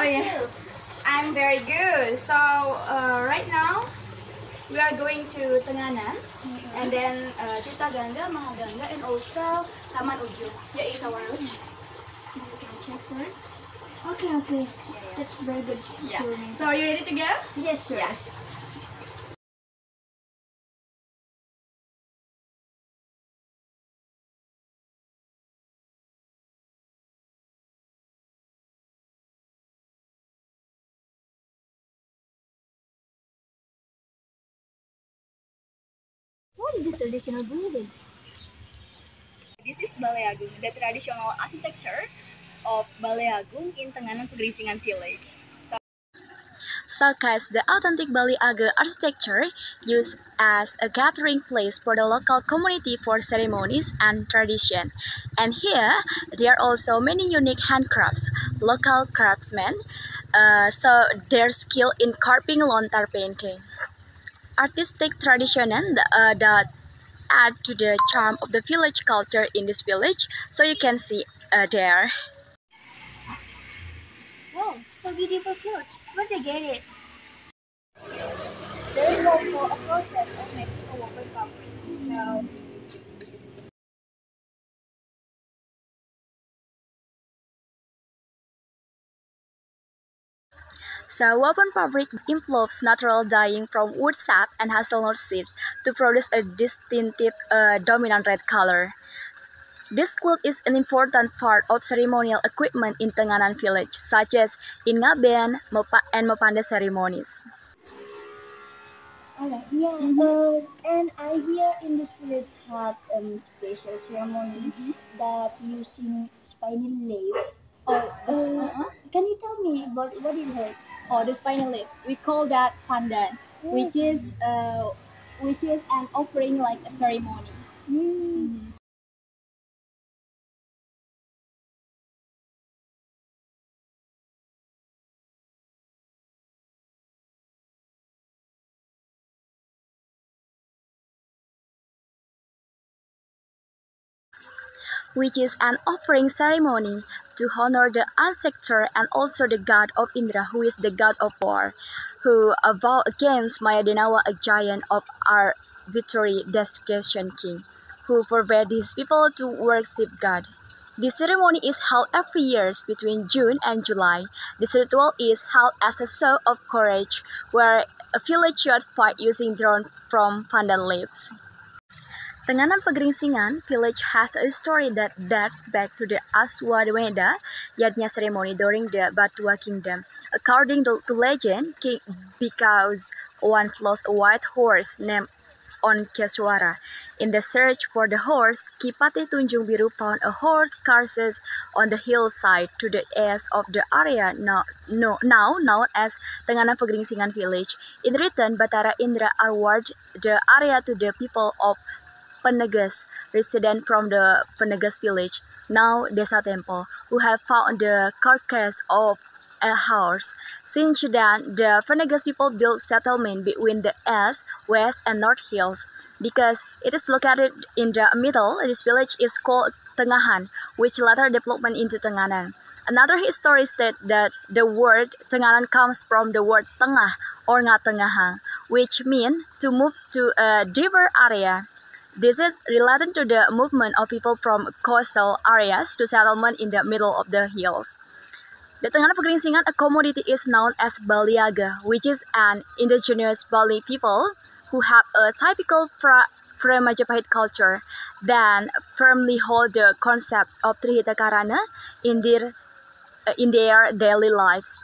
yeah. I'm very good. So right now we are going to Tenganan, and then Tirta Gangga, Mahagangga, and also Taman Ujung. Yeah, is our route. You can check first. Okay. That's very good. Yeah. So are you ready to go? Yes, sir. Yeah. What is the traditional building? This is Balai Agung, the traditional architecture of Balai Agung in Tenganan Pegeringsingan village. Showcase the authentic Bali Aga architecture used as a gathering place for the local community for ceremonies and tradition. And here, there are also many unique handcrafts, local craftsmen, so their skill in carving lontar painting. Artistic tradition that add to the charm of the village culture in this village, so you can see there. Wow, so beautiful clothes. Where they get it? There is also a process of making a woven fabric. So woven fabric involves natural dyeing from wood sap and hazelnut seeds to produce a distinctive dominant red color. This quilt is an important part of ceremonial equipment in Tenganan village, such as in Ngaben and Mopanda ceremonies. Alright, yeah. And I hear in this village have special ceremony that using spiny leaves. Can you tell me about what it is? Oh, the spiny leaves. We call that pandan, which is an offering like a ceremony. Which is an offering ceremony to honor the ancestor and also the god of Indra, who is the god of war, who vowed against Mayadenawa, a giant of our victory destination king, who forbade his people to worship God. This ceremony is held every year between June and July. This ritual is held as a show of courage, where a village youth fight using drone from pandan leaves. Tenganan Pegeringsingan village has a story that dates back to the Aswadameda Yadnya ceremony during the Batua kingdom. According to legend, King because one lost a white horse named Onkeswara. In the search for the horse, Kipati Tunjung Biru found a horse carcass on the hillside to the east of the area now known as Tenganan Pegeringsingan village. In return, Batara Indra awarded the area to the people of Penegas, resident from the Penegas village, now Desa Temple, who have found the carcass of a horse. Since then, the Penegas people built settlement between the east, west, and north hills. Because it is located in the middle, this village is called Tengahan, which later developed into Tenganan. Another history states that the word Tenganan comes from the word Tengah or Ngatengahang, which means to move to a deeper area. This is related to the movement of people from coastal areas to settlement in the middle of the hills. The Tenganan Pegeringsingan community is known as Baliaga, which is an indigenous Bali people who have a typical pra-Majapahit culture, then firmly hold the concept of Trihita Karana in their daily lives.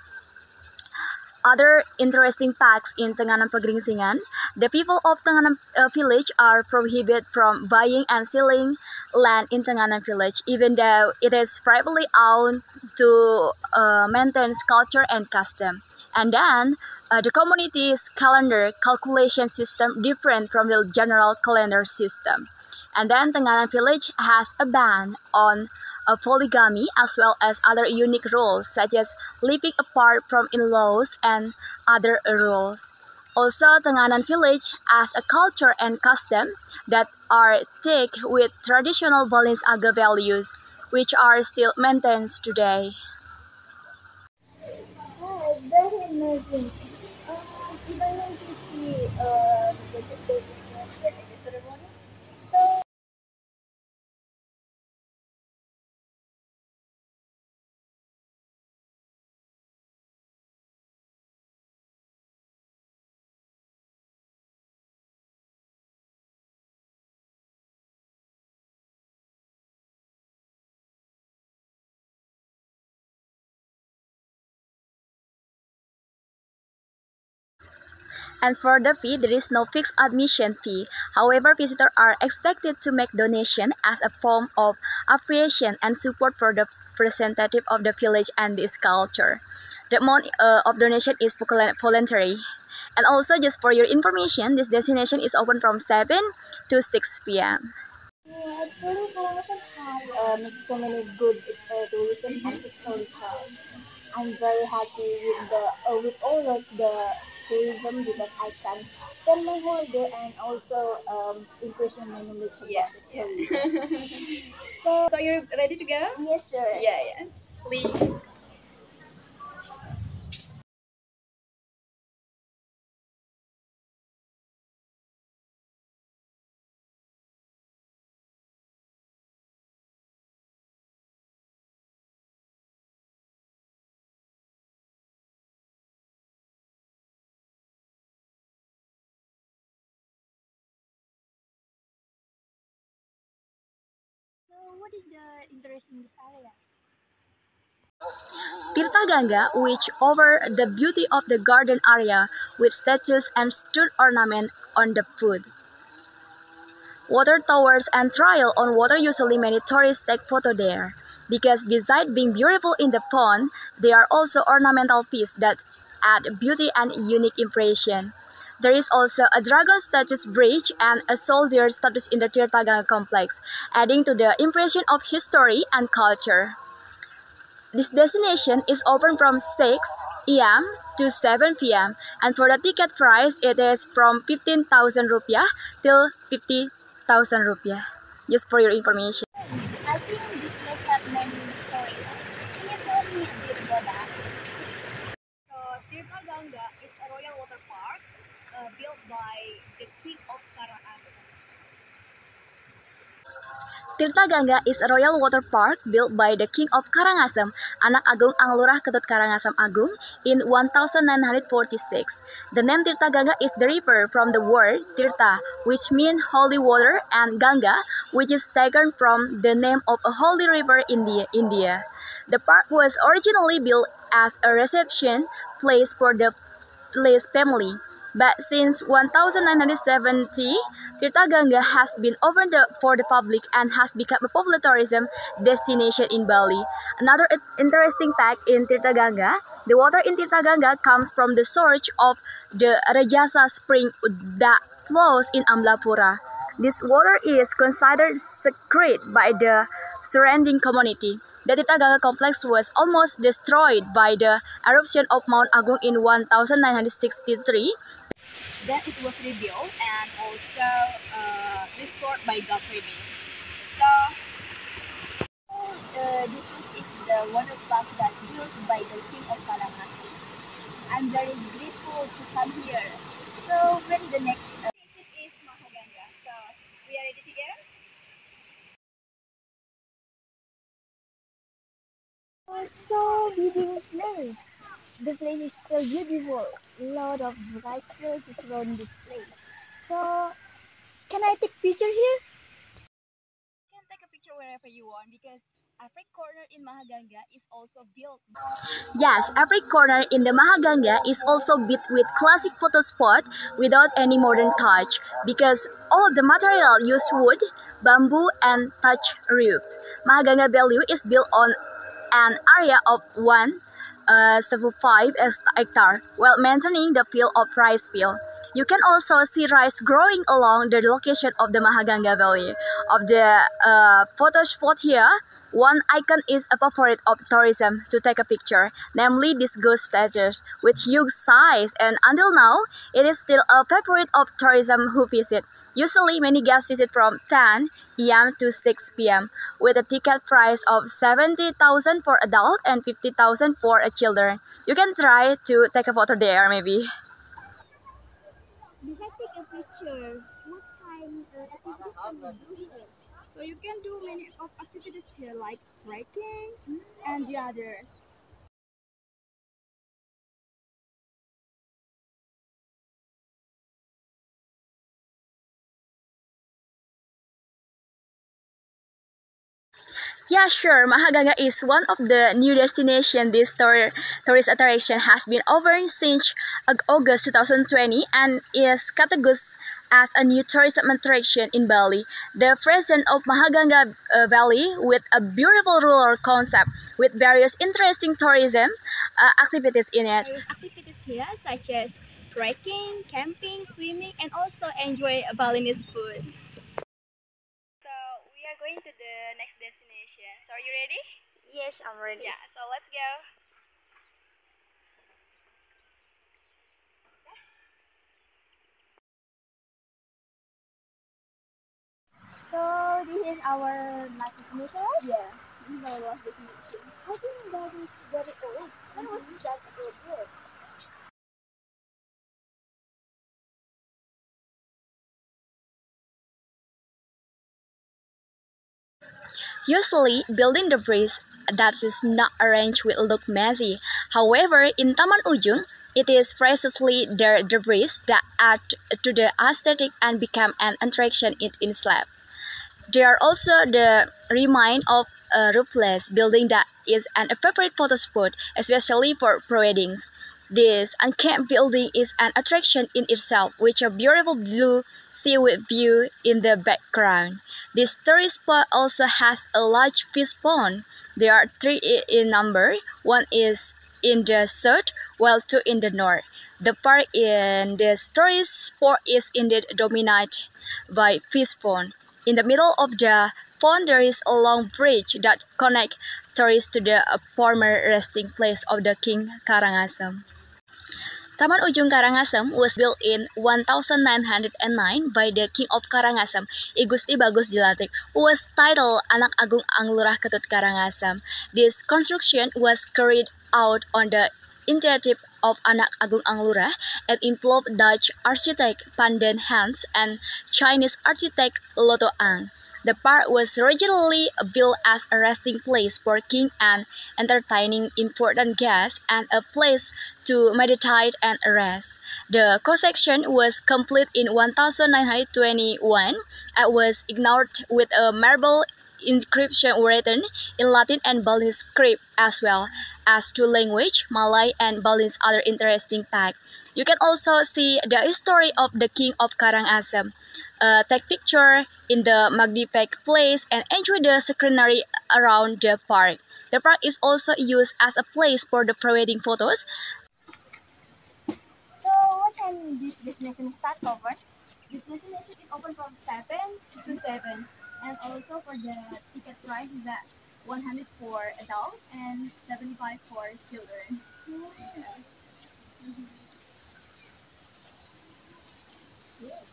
Other interesting facts in Tenganan Pegeringsingan, the people of Tenganan village are prohibited from buying and selling land in Tenganan village, even though it is privately owned to maintain culture and custom. And then, the community's calendar calculation system different from the general calendar system. And then Tenganan village has a ban on polygamy as well as other unique rules such as living apart from in-laws and other rules. Also, Tenganan village has a culture and custom that are thick with traditional Balinese Aga values, which are still maintained today. amazing. If I want to see the destination in the ceremony, so And for the fee, there is no fixed admission fee. However, visitors are expected to make donation as a form of appreciation and support for the representative of the village and its culture. The amount of donation is voluntary. And also, just for your information, this destination is open from 7 to 6 p.m. yeah, actually, Kawasan has make so many good tourism and historical. I'm very happy with all of the tourism because I can spend my holiday and also improve my knowledge about the tourism. So you're ready to go? Yes, sir. Yeah. Please. So, what is the interest in this area? Tirta Ganga, which over the beauty of the garden area with statues and stone ornament on the foot. Water towers and trail on water usually many tourists take photo there. Because besides being beautiful in the pond, they are also ornamental pieces that add beauty and unique impression. There is also a dragon statue bridge and a soldier statue in the Tirta Ganga complex, adding to the impression of history and culture. This destination is open from 6 a.m. to 7 p.m. and for the ticket price it is from 15,000 rupiah till 50,000 rupiah. Just for your information. Yes, I think this place has many stories. Can you tell me a bit about that? So, Tirta Ganga is a royal water park built by the King of Karangasem. Tirta Ganga is a royal water park built by the King of Karangasem, Anak Agung Ang Lurah Ketut Karangasem Agung, in 1946. The name Tirta Ganga is derived from the word Tirta, which means holy water, and Ganga, which is taken from the name of a holy river in India. The park was originally built as a reception place for the Place family. But since 1970, Tirta Ganga has been opened for the public and has become a popular tourism destination in Bali. Another interesting fact in Tirta Ganga, the water in Tirta Ganga comes from the source of the Rajasa spring that flows in Amlapura. This water is considered sacred by the surrounding community. The Tirta Ganga complex was almost destroyed by the eruption of Mount Agung in 1963. Then it was rebuilt and also restored by government. So, This is the water park that built by the King of Karangasem. I'm very grateful to come here. So when the next this is Mahaganga. So, we are ready to go? so beautiful place. The place is still beautiful. Lot of bright colors around this place. So can I take picture here? You can take a picture wherever you want because every corner in Mahaganga is also built. Yes, every corner in the Mahaganga is also built with classic photo spot without any modern touch because all of the material use wood, bamboo, and thatch roofs. Mahaganga Value is built on an area of 1.75 hectare while maintaining the field of rice field. You can also see rice growing along the location of the Mahaganga Valley. Of the photo spot here, One icon is a favorite of tourism to take a picture, namely this ghost statues, with huge size, and until now, it is still a favorite of tourism who visit. Usually, many guests visit from 10 a.m. to 6 p.m. with a ticket price of 70,000 for adult and 50,000 for a children. You can try to take a photo there, maybe. Before I take a picture, what kind of activities can we do here? So you can do many of activities here like trekking and the others. Yeah, sure. Mahagaga is one of the new destinations. This tourist attraction has been open since August 2020 and is categorized as a new tourism attraction in Bali. The presence of Mahagaga Valley with a beautiful rural concept with various interesting tourism activities in it. There is activities here such as trekking, camping, swimming, and also enjoy Balinese food. So we are going to the next destination. So are you ready? Yes, I'm ready. Yeah, so let's go. So this is our last destination, right? Yeah, this is our last destination. I think that is very old. When was that old? Usually, building the bridge that is not arranged will look messy. However, in Taman Ujung, it is precisely the debris that add to the aesthetic and become an attraction in itself. There are also the remind of a roofless building that is an appropriate photo spot, especially for pre-weddings. This uncapped building is an attraction in itself, with a beautiful blue sea with view in the background. This tourist spot also has a large fish pond. There are three in number. One is in the south, while two in the north. The part in the tourist spot is indeed dominated by fish pond. In the middle of the pond, there is a long bridge that connects tourists to the former resting place of the King Karangasem. Taman Ujung Karangasem was built in 1909 by the King of Karangasem, I Gusti Bagus Jilatik, who was titled Anak Agung Anglurah Ketut Karangasem. This construction was carried out on the initiative of Anak Agung Anglurah and involved Dutch architect Pandan Hans and Chinese architect Lotto Ang. The park was originally built as a resting place for king and entertaining important guests and a place to meditate and rest. The construction was complete in 1921 and was ignored with a marble inscription written in Latin and Balinese script as well as two languages, Malay and Balinese other interesting facts. You can also see the history of the King of Karangasem. Take picture in the magnified place and enjoy the scenery around the park. The park is also used as a place for the pre-wedding photos. So what time this destination start over? This destination is open from 7 to 7. And also for the ticket price is at 100 for adult and 75 for children. Yeah.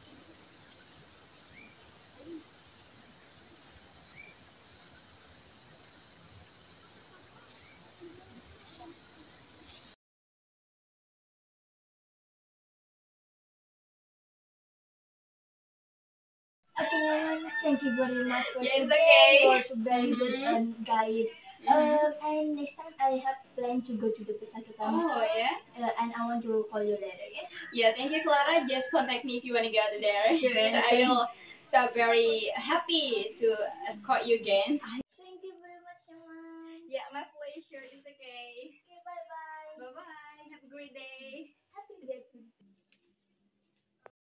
Okay, Naman, thank you very much for Yes, today. okay. You also very good guide. And next time I have planned to go to the Pesakitang. Oh, yeah? And I want to call you later, okay? Yeah, thank you, Clara. Just contact me if you want to go to there. Sure. So I will so very happy to escort you again. Thank you very much, Naman. Yeah, my pleasure. It's okay. Okay, bye-bye. Bye bye. Have a great day.